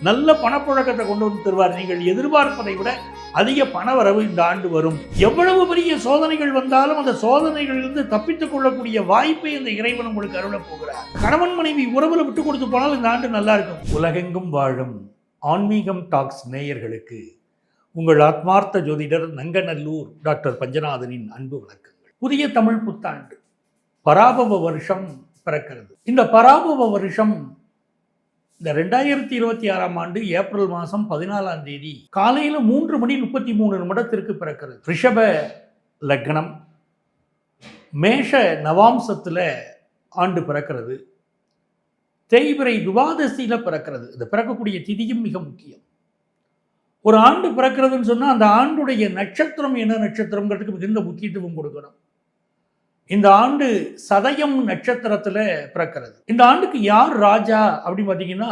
நல்ல பணப்புழக்கத்தை கொண்டு வந்து தருவார். நீங்கள் எதிர்பார்ப்பதை விட அதிக பண வரவு இந்த ஆண்டு வரும். எவ்வளவு பெரிய சோதனைகள் வந்தாலும் அந்த சோதனைகளிலிருந்து தப்பித்துக் கொள்ளக்கூடிய வாய்ப்பை இந்த இறைவன் உங்களுக்கு அருள போகிறார். கணவன் மனைவி உறவுல விட்டு கொடுத்து போனால் இந்த ஆண்டு நல்லா இருக்கும். உலகெங்கும் வாழும் ஆன்மீகம் டாக்ஸ் நேயர்களுக்கு உங்கள் ஆத்மார்த்த ஜோதிடர் நங்கநல்லூர் டாக்டர் பஞ்சநாதனின் அன்பு வணக்கங்கள். புதிய தமிழ் புத்தாண்டு பராபவ வருஷம் பிறக்கிறது. இந்த பராபவ வருஷம் இந்த 2026 ஆண்டு ஏப்ரல் மாதம் 14ஆம் தேதி காலையில் 3:33 பிறக்கிறது. ரிஷப லக்னம், மேஷ நவாம்சத்தில் ஆண்டு பிறக்கிறது. தேய்பிறை துவாதசியில் பிறக்கிறது. இது பிறக்கக்கூடிய திதியும் மிக முக்கியம். ஒரு ஆண்டு பிறக்கிறதுன்னு சொன்னால் அந்த ஆண்டுடைய நட்சத்திரம் என்ன நட்சத்திரங்கிறதுக்கு மிகுந்த முக்கியத்துவம் கொடுக்கணும். இந்த ஆண்டு சதயம் நட்சத்திரத்தில் பிறக்கிறது. இந்த ஆண்டுக்கு யார் ராஜா அப்படின்னு பார்த்தீங்கன்னா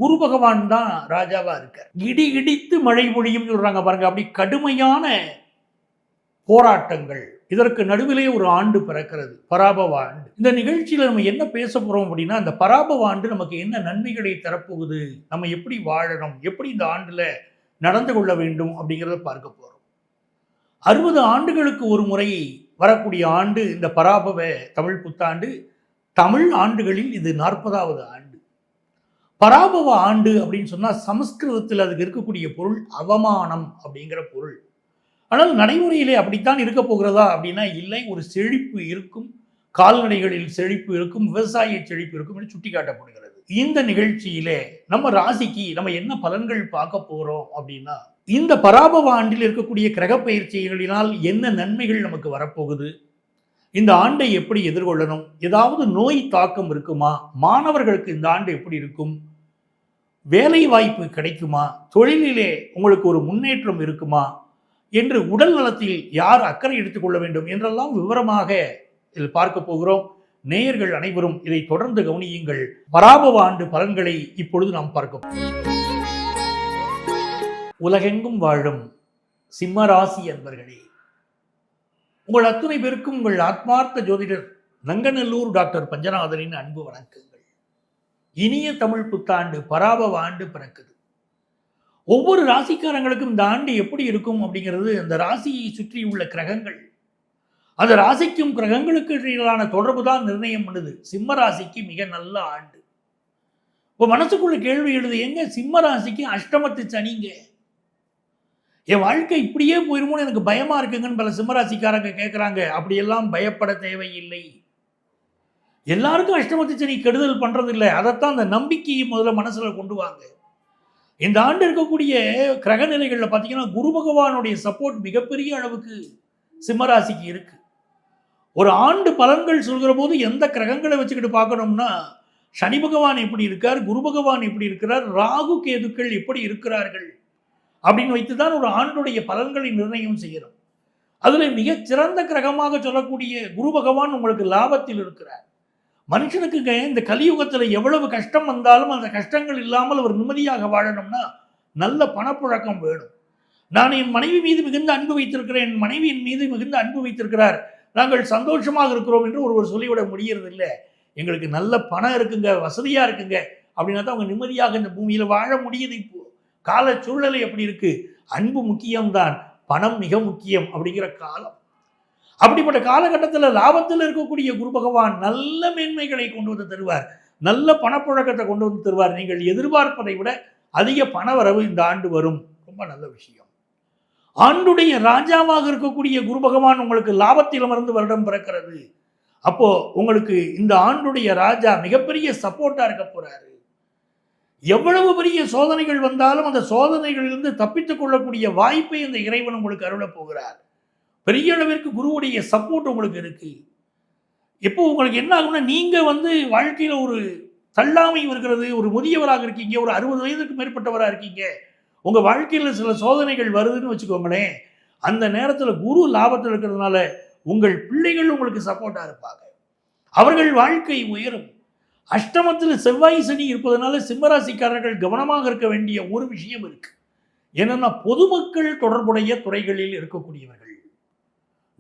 குரு பகவான் தான் ராஜாவா இருக்கார். இடி இடித்து மழை பொழியும் சொல்றாங்க பாருங்க. அப்படி கடுமையான போராட்டங்கள், இதற்கு நடுவிலே ஒரு ஆண்டு பிறக்கிறது, பராபவ ஆண்டு. இந்த நிகழ்ச்சியில் நம்ம என்ன பேச போறோம் அப்படின்னா, இந்த பராபவ ஆண்டு நமக்கு என்ன நன்மைகளை தரப்போகுது, நம்ம எப்படி வாழணும், எப்படி இந்த ஆண்டுல நடந்து கொள்ள வேண்டும் அப்படிங்கிறத பார்க்க போறோம். 60 ஆண்டுகளுக்கு ஒரு முறை வரக்கூடிய ஆண்டு இந்த பராபவ தமிழ் புத்தாண்டு. தமிழ் ஆண்டுகளில் இது 40வது ஆண்டு. பராபவ ஆண்டு அப்படின்னு சொன்னால் சமஸ்கிருதத்தில் அதுக்கு இருக்கக்கூடிய பொருள் அவமானம் அப்படிங்கிற பொருள். ஆனால் நடைமுறையிலே அப்படித்தான் இருக்க போகிறதா அப்படின்னா இல்லை. ஒரு செழிப்பு இருக்கும், கால்நடைகளில் செழிப்பு இருக்கும், விவசாய செழிப்பு இருக்கும் என்று சுட்டி காட்டப்படுகிறது. இந்த நிகழ்ச்சியிலே நம்ம ராசிக்கு நம்ம என்ன பலன்கள் பார்க்க போறோம் அப்படின்னா, இந்த பராபவ ஆண்டில் இருக்கக்கூடிய கிரக பயிற்சிகளினால் என்ன நன்மைகள் நமக்கு வரப்போகுது, இந்த ஆண்டை எப்படி எதிர்கொள்ளணும், ஏதாவது நோய் தாக்கம் இருக்குமா, மாணவர்களுக்கு இந்த ஆண்டு எப்படி இருக்கும், வேலை வாய்ப்பு கிடைக்குமா, தொழிலிலே உங்களுக்கு ஒரு முன்னேற்றம் இருக்குமா என்று உடல் நலத்தில் யார் அக்கறை எடுத்துக்கொள்ள வேண்டும் என்றெல்லாம் விவரமாக இதில் பார்க்க போகிறோம். நேயர்கள் அனைவரும் இதை தொடர்ந்து கவனியுங்கள். பராபவ ஆண்டு பலன்களை இப்பொழுது நாம் பார்க்க. உலகெங்கும் வாழும் சிம்மராசி அன்பர்களே, உங்கள் அத்துணை பேருக்கும் உங்கள் ஆத்மார்த்த ஜோதிடர் நங்கநல்லூர் டாக்டர் பஞ்சநாதனின் அன்பு வணக்கங்கள். இனிய தமிழ் புத்தாண்டு பராபவ ஆண்டு பிறக்குது. ஒவ்வொரு ராசிக்காரங்களுக்கும் இந்த ஆண்டு எப்படி இருக்கும் அப்படிங்கிறது அந்த ராசியை சுற்றி உள்ள கிரகங்கள், அந்த ராசிக்கும் கிரகங்களுக்கு இடையிலான தொடர்பு தான் நிர்ணயம் பண்ணுது. சிம்ம ராசிக்கு மிக நல்ல ஆண்டு. இப்போ மனசுக்குள்ள கேள்வி எழுது, எங்க சிம்ம ராசிக்கு அஷ்டமத்து சனிங்க, என் வாழ்க்கை இப்படியே போயிருமோன்னு எனக்கு பயமா இருக்குங்கன்னு பல சிம்மராசிக்காரங்க கேட்குறாங்க. அப்படியெல்லாம் பயப்பட தேவையில்லை. எல்லாருக்கும் அஷ்டமத்து சனி கெடுதல் பண்றதில்லை. அதைத்தான் அந்த நம்பிக்கையை முதல்ல மனசுல கொண்டு வாங்க. இந்த ஆண்டு இருக்கக்கூடிய கிரக நிலைகளில் பார்த்தீங்கன்னா குரு பகவானுடைய சப்போர்ட் மிகப்பெரிய அளவுக்கு சிம்மராசிக்கு இருக்கு. ஒரு ஆண்டு பலன்கள் சொல்கிற போது எந்த கிரகங்களை வச்சுக்கிட்டு பார்க்கணும்னா, சனி பகவான் எப்படி இருக்கார், குரு பகவான் எப்படி இருக்கிறார், ராகு கேதுக்கள் எப்படி இருக்கிறார்கள் அப்படின்னு வைத்துதான் ஒரு ஆண்டுடைய பலன்களை நிர்ணயம் செய்யணும். அதுல மிகச் சிறந்த கிரகமாக சொல்லக்கூடிய குரு பகவான் உங்களுக்கு லாபத்தில் இருக்கிறார். மனுஷனுக்கு இந்த கலியுகத்துல எவ்வளவு கஷ்டம் வந்தாலும் அந்த கஷ்டங்கள் இல்லாமல் அவர் நிம்மதியாக வாழணும்னா நல்ல பணப்புழக்கம் வேணும். நான் என் மனைவி மீது மிகுந்த அன்பு வைத்திருக்கிறேன், என் மனைவி என் மீது மிகுந்த அன்பு வைத்திருக்கிறார், நாங்கள் சந்தோஷமாக இருக்கிறோம் என்று ஒருவர் சொல்லிவிட முடியறது இல்லை. எங்களுக்கு நல்ல பணம் இருக்குங்க, வசதியா இருக்குங்க அப்படின்னா தான் அவங்க நிம்மதியாக இந்த பூமியில வாழ முடியுது. இப்போ கால சூழ்நிலை எப்படி இருக்கு, அன்பு முக்கியம்தான், பணம் மிக முக்கியம் அப்படிங்கிற காலம். அப்படிப்பட்ட காலகட்டத்தில் லாபத்தில் இருக்கக்கூடிய குரு பகவான் நல்ல மேன்மைகளை கொண்டு வந்து தருவார், நல்ல பணப்புழக்கத்தை கொண்டு வந்து தருவார். நீங்கள் எதிர்பார்ப்பதை விட அதிக பண வரவு இந்த ஆண்டு வரும். ரொம்ப நல்ல விஷயம். ஆண்டுடைய ராஜாவாக இருக்கக்கூடிய குரு பகவான் உங்களுக்கு லாபத்தில் அமர்ந்து வருடம் பிறக்கிறது. அப்போ உங்களுக்கு இந்த ஆண்டுடைய ராஜா மிகப்பெரிய சப்போர்ட்டா இருக்க போறாரு. எவ்வளவு பெரிய சோதனைகள் வந்தாலும் அந்த சோதனைகளிலிருந்து தப்பித்துக் கொள்ளக்கூடிய வாய்ப்பை இந்த இறைவன் உங்களுக்கு அருள போகிறார். பெரிய அளவிற்கு குருவுடைய சப்போர்ட் உங்களுக்கு இருக்கு. எப்போ உங்களுக்கு என்ன ஆகும்னா, நீங்க வாழ்க்கையில ஒரு தள்ளாமை இருக்கிறது, ஒரு முதியவராக இருக்கீங்க, ஒரு 60 வயதுக்கு மேற்பட்டவராக இருக்கீங்க, உங்க வாழ்க்கையில சில சோதனைகள் வருதுன்னு வச்சுக்கோங்களேன். அந்த நேரத்துல குரு லாபத்தில் இருக்கிறதுனால உங்கள் பிள்ளைகள் உங்களுக்கு சப்போர்ட்டா இருப்பாங்க, அவர்கள் வாழ்க்கை உயரும். அஷ்டமத்தில் செவ்வாய் சனி இருப்பதனால சிம்மராசிக்காரர்கள் கவனமாக இருக்க வேண்டிய ஒரு விஷயம் இருக்கு. என்னன்னா, பொதுமக்கள் தொடர்புடைய துறைகளில் இருக்கக்கூடியவர்கள்,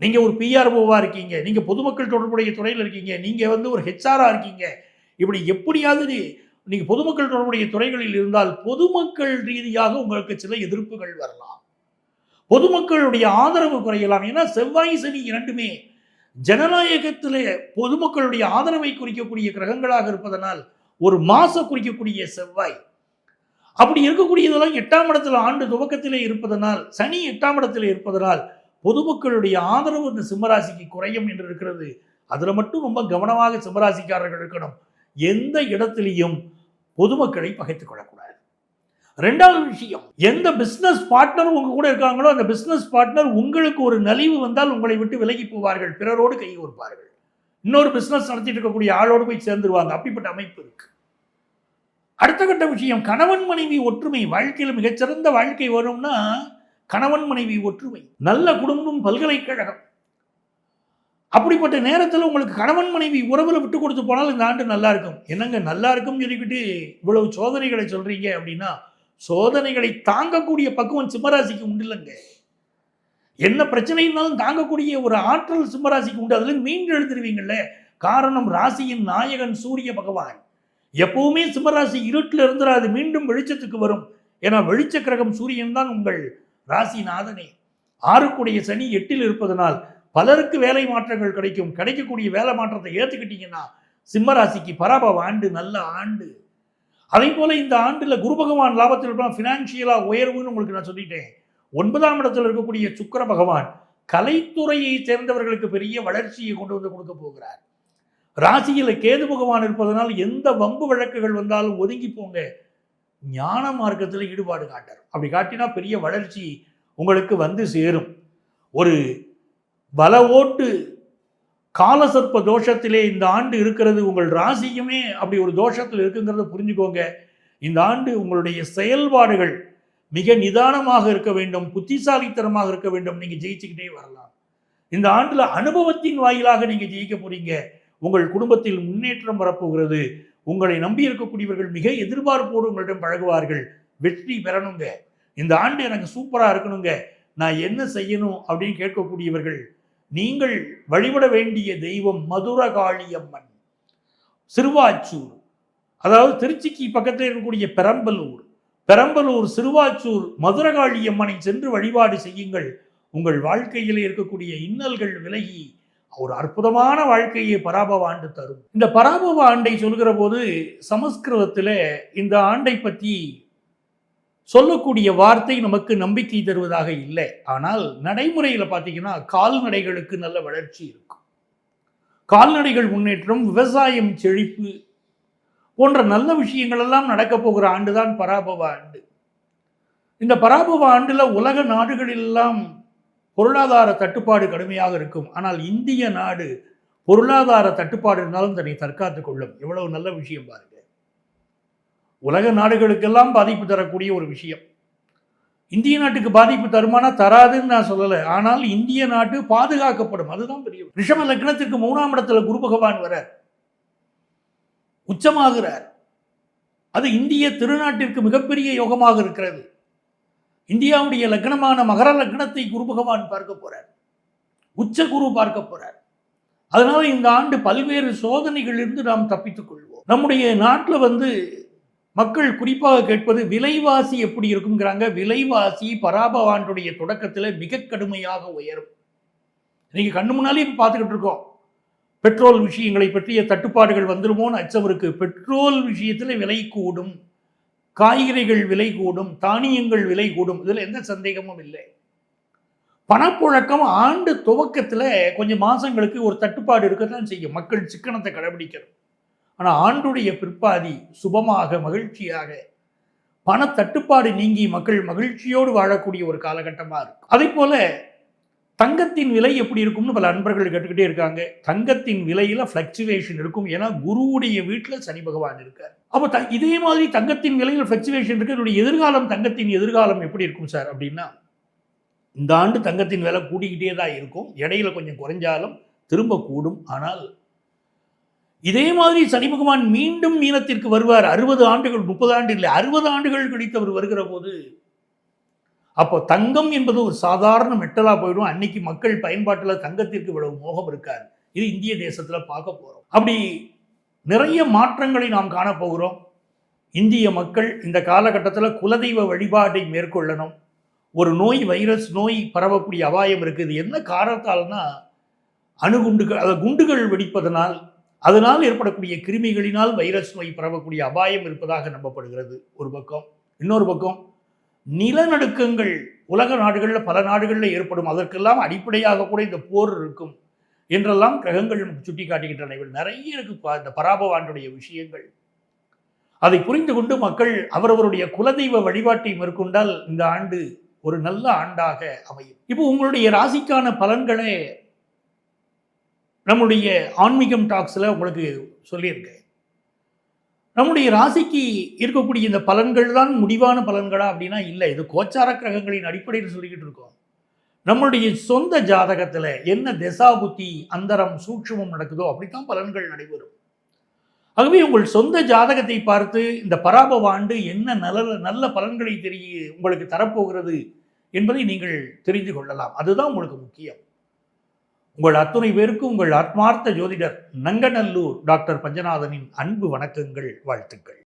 நீங்க ஒரு பிஆர்ஓவா இருக்கீங்க, நீங்க பொதுமக்கள் தொடர்புடைய துறையில் இருக்கீங்க, நீங்க ஒரு ஹெச்ஆரா இருக்கீங்க, இப்படி எப்படியாவது நீங்க பொதுமக்கள் தொடர்புடைய துறைகளில் இருந்தால் பொதுமக்கள் ரீதியாக உங்களுக்கு சில எதிர்ப்புகள் வரலாம், பொதுமக்களுடைய ஆதரவு குறையலாம். ஏன்னா செவ்வாய் சனி இரண்டுமே ஜனநாயகத்திலே பொதுமக்களுடைய ஆதரவை குறிக்கக்கூடிய கிரகங்களாக இருப்பதனால் ஒரு மாச குறிக்கக்கூடிய செவ்வாய் அப்படி இருக்கக்கூடியதெல்லாம் 8ஆம் இடத்துல ஆண்டு துவக்கத்திலே இருப்பதனால், சனி 8ஆம் இடத்திலே இருப்பதனால் பொதுமக்களுடைய ஆதரவு இந்த சிம்மராசிக்கு குறையும் என்று இருக்கிறது. அதுல மட்டும் ரொம்ப கவனமாக சிம்மராசிக்காரர்கள் இருக்கணும். எந்த இடத்திலையும் பொதுமக்களை பகைத்துக் கொள்ளக்கூடாது. 2வது விஷயம், எந்த பிசினஸ் பார்ட்னர் உங்க கூட இருக்காங்களோ அந்த பிசினஸ் பார்ட்னர் உங்களுக்கு ஒரு நலிவு வந்தால் உங்களை விட்டு விலகி போவார்கள், பிறரோடு கை கோர்ப்பார்கள், இன்னொரு பிசினஸ் நடத்திட்டு இருக்கக்கூடிய ஆளோடு போய் சேர்ந்துருவாங்க. அப்படிப்பட்ட அமைப்பு இருக்கு. அடுத்த கட்ட விஷயம், கணவன் மனைவி ஒற்றுமை. வாழ்க்கையில் மிகச்சிறந்த வாழ்க்கை வரும்னா கணவன் மனைவி ஒற்றுமை, நல்ல குடும்பம், பல்கலைக்கழகம். அப்படிப்பட்ட நேரத்தில் உங்களுக்கு கணவன் மனைவி உறவுல விட்டு கொடுத்து போனால் இந்த ஆண்டு நல்லா இருக்கும். என்னங்க நல்லா இருக்கும் சொல்லிக்கிட்டு இவ்வளவு சோதனைகளை சொல்றீங்க அப்படின்னா, சோதனைகளை தாங்கக்கூடிய பக்குவம் சிம்மராசிக்கு உண்டு இல்லைங்க. என்ன பிரச்சனை இருந்தாலும் தாங்கக்கூடிய ஒரு ஆற்றல் சிம்மராசிக்கு உண்டு. அதுல மீண்டு எழுதிருவீங்கல்ல. காரணம், ராசியின் நாயகன் சூரிய பகவான். எப்பவுமே சிம்மராசி இருட்டில் இருந்துராது, மீண்டும் வெளிச்சத்துக்கு வரும். ஏன்னா வெளிச்ச கிரகம் சூரியன் தான் உங்கள் ராசிநாதனே. 6க்குடைய சனி 8ல் இருப்பதனால் பலருக்கு வேலை மாற்றங்கள் கிடைக்கும். கிடைக்கக்கூடிய வேலை மாற்றத்தை ஏற்றுக்கிட்டீங்கன்னா சிம்மராசிக்கு பராபவ ஆண்டு, நல்ல ஆண்டு. அதே போல இந்த ஆண்டுல குரு பகவான் லாபத்தில் இருப்பான், பினான்சியலா உயர்வுன்னு உங்களுக்கு நான் சொல்லிட்டேன். 9ஆம் இடத்தில் இருக்கக்கூடிய சுக்கிர பகவான் கலைத்துறையை சேர்ந்தவர்களுக்கு பெரிய வளர்ச்சியை கொண்டு வந்து கொடுக்க போகிறார். ராசியில கேது பகவான் இருப்பதனால் எந்த வம்பு வழக்குகள் வந்தாலும் ஒதுங்கி போங்க, ஞான மார்க்கத்தில் ஈடுபாடு காட்டார். அப்படி காட்டினா பெரிய வளர்ச்சி உங்களுக்கு வந்து சேரும். ஒரு பல ஓட்டு காலசர்ப்ப தோஷத்திலே இந்த ஆண்டு இருக்கிறது. உங்கள் ராசியுமே அப்படி ஒரு தோஷத்தில் இருக்குங்கிறத புரிஞ்சுக்கோங்க. இந்த ஆண்டு உங்களுடைய செயல்பாடுகள் மிக நிதானமாக இருக்க வேண்டும், புத்திசாலித்தனமாக இருக்க வேண்டும். நீங்க ஜெயிச்சுக்கிட்டே வரலாம். இந்த ஆண்டுல அனுபவத்தின் வாயிலாக நீங்க ஜெயிக்க போறீங்க. உங்கள் குடும்பத்தில் முன்னேற்றம் வரப்போகிறது. உங்களை நம்பி இருக்கக்கூடியவர்கள் மிக எதிர்பார்ப்போடு உங்களிடம் பழகுவார்கள். வெற்றி பெறணுங்க, இந்த ஆண்டு எனக்கு சூப்பரா இருக்கணுங்க, நான் என்ன செய்யணும் அப்படின்னு கேட்கக்கூடியவர்கள், நீங்கள் வழிபட வேண்டிய தெய்வம் மதுரகாளியம்மன், சிறுவாச்சூர், அதாவது திருச்சிக்கு பக்கத்தில் இருக்கக்கூடிய பெரம்பலூர் சிறுவாச்சூர் மதுரகாளியம்மனை சென்று வழிபாடு செய்யுங்கள். உங்கள் வாழ்க்கையில் இருக்கக்கூடிய இன்னல்கள் விலகி ஒரு அற்புதமான வாழ்க்கையை பராபவ ஆண்டு தரும். இந்த பராபவ ஆண்டை சொல்கிற போது சமஸ்கிருதத்தில் இந்த ஆண்டை பற்றி சொல்லக்கூடிய வார்த்தை நமக்கு நம்பிக்கை தருவதாக இல்லை. ஆனால் நடைமுறையில் பார்த்தீங்கன்னா கால்நடைகளுக்கு நல்ல வளர்ச்சி இருக்கும். கால்நடைகள் முன்னேற்றம், விவசாயம் செழிப்பு போன்ற நல்ல விஷயங்கள் எல்லாம் நடக்க போகிற ஆண்டுதான் பராபவ ஆண்டு. இந்த பராபவ ஆண்டுல உலக நாடுகளெல்லாம் பொருளாதார தட்டுப்பாடு கடுமையாக இருக்கும். ஆனால் இந்திய நாடு பொருளாதார தட்டுப்பாடு இருந்தாலும் தன்னை தற்காத்துக் கொள்ளும். எவ்வளவு நல்ல விஷயம் பாருங்க. உலக நாடுகளுக்கெல்லாம் பாதிப்பு தரக்கூடிய ஒரு விஷயம். இந்திய நாட்டுக்கு பாதிப்பு தருமானா தராதுன்னு நான் சொல்லலை. ஆனால் இந்திய நாட்டு பாதுகாக்கப்படும், அதுதான் பெரிய. ரிஷப லக்னத்திற்கு 3ஆம் இடத்துல குரு பகவான் வரார், உச்சமாகிறார். அது இந்திய திருநாட்டிற்கு மிகப்பெரிய யோகமாக இருக்கிறது. இந்தியாவுடைய லக்னமான மகர லக்னத்தை குரு பகவான் பார்க்க போறார், உச்ச குரு பார்க்க போறார். அதனால இந்த ஆண்டு பல்வேறு சோதனைகளிலிருந்து நாம் தப்பித்துக் கொள்வோம். நம்முடைய நாட்டில் மக்கள் குறிப்பாக கேட்பது விலைவாசி எப்படி இருக்குங்கிறாங்க. விலைவாசி பராபவ ஆண்டுடைய தொடக்கத்தில் மிக கடுமையாக உயரும். இன்னைக்கு கண்ணு முன்னாலே பார்த்துக்கிட்டு இருக்கோம். பெட்ரோல் விஷயங்களை பற்றிய தட்டுப்பாடுகள் வந்துருமோன்னு அச்சம் இருக்கு. பெட்ரோல் விஷயத்தில் விலை கூடும், காய்கறிகள் விலை கூடும், தானியங்கள் விலை கூடும், இதில் எந்த சந்தேகமும் இல்லை. பணப்புழக்கம் ஆண்டு துவக்கத்தில் கொஞ்சம் மாதங்களுக்கு ஒரு தட்டுப்பாடு இருக்கத்தான் செய்யும், மக்கள் சிக்கனத்தை கடைபிடிக்கிறது. ஆனால் ஆண்டுடைய பிற்பாதி சுபமாக மகிழ்ச்சியாக பண தட்டுப்பாடு நீங்கி மக்கள் மகிழ்ச்சியோடு வாழக்கூடிய ஒரு காலகட்டமாக இருக்கும். அதே போல தங்கத்தின் விலை எப்படி இருக்கும்னு பல அன்பர்கள் கேட்டுக்கிட்டே இருக்காங்க. தங்கத்தின் விலையில ஃப்ளக்சுவேஷன் இருக்கும். ஏன்னா குருவுடைய வீட்டில் சனி பகவான் இருக்கார். அப்போ இதே மாதிரி தங்கத்தின் விலையில் ஃப்ளக்சுவேஷன் இருக்கு. என்னுடைய எதிர்காலம், தங்கத்தின் எதிர்காலம் எப்படி இருக்கும் சார் அப்படின்னா, இந்த ஆண்டு தங்கத்தின் விலை கூடிக்கிட்டே தான் இருக்கும். இடையில கொஞ்சம் குறைஞ்சாலும் திரும்ப கூடும். ஆனால் இதே மாதிரி சனி பகவான் மீண்டும் மீனத்திற்கு வருவார். 60 ஆண்டுகள், 30 ஆண்டு இல்லை, 60 ஆண்டுகள் கழித்து அவர் வருகிற போது அப்போ தங்கம் என்பது ஒரு சாதாரண மெட்டலாக போயிடும். அன்னைக்கு மக்கள் பயன்பாட்டில் தங்கத்திற்கு இவ்வளவு மோகம் இருக்காது. இது இந்திய தேசத்தில் பார்க்க போகிறோம். அப்படி நிறைய மாற்றங்களை நாம் காணப்போகிறோம். இந்திய மக்கள் இந்த காலகட்டத்தில் குலதெய்வ வழிபாட்டை மேற்கொள்ளணும். ஒரு நோய், வைரஸ் நோய் பரவக்கூடிய அபாயம் இருக்குது. என்ன காரணத்தால்னா அணுகுண்டுகள், அதாவது குண்டுகள் வெடிப்பதனால், அதனால் ஏற்படக்கூடிய கிருமிகளினால் வைரஸ் நோய் பரவக்கூடிய அபாயம் இருப்பதாக நம்பப்படுகிறது ஒரு பக்கம். இன்னொரு பக்கம் நிலநடுக்கங்கள் உலக நாடுகளில் பல நாடுகளில் ஏற்படும். அதற்கெல்லாம் அடிப்படையாக கூட இந்த போர் இருக்கும் என்றெல்லாம் கிரகங்கள் நமக்கு சுட்டி காட்டுகின்றன. நிறைய இருக்கு இந்த பராபவாண்டுடைய விஷயங்கள். அதை புரிந்து கொண்டு மக்கள் அவரவருடைய குலதெய்வ வழிபாட்டை மேற்கொண்டால் இந்த ஆண்டு ஒரு நல்ல ஆண்டாக அமையும். இப்போ உங்களுடைய ராசிக்கான பலன்களை நம்முடைய ஆன்மீகம் டாக்ஸில் உங்களுக்கு சொல்லியிருக்கேன். நம்முடைய ராசிக்கு இருக்கக்கூடிய இந்த பலன்கள் தான் முடிவான பலன்களா அப்படின்னா இல்லை. இது கோச்சார கிரகங்களின் அடிப்படையில் சொல்லிக்கிட்டு இருக்கோம். நம்மளுடைய சொந்த ஜாதகத்தில் என்ன திசாபுத்தி அந்தரம் சூட்சுமம் நடக்குதோ அப்படித்தான் பலன்கள் நடைபெறும். ஆகவே உங்கள் சொந்த ஜாதகத்தை பார்த்து இந்த பராபவ ஆண்டு என்ன நல்ல பலன்களை உங்களுக்கு தரப்போகிறது என்பதை நீங்கள் தெரிந்து கொள்ளலாம். அதுதான் உங்களுக்கு முக்கியம். உங்கள் அத்துணை பேருக்கும் உங்கள் ஆத்மார்த்த ஜோதிடர் நங்கநல்லூர் டாக்டர் பஞ்சநாதனின் அன்பு வணக்கங்கள், வாழ்த்துக்கள்.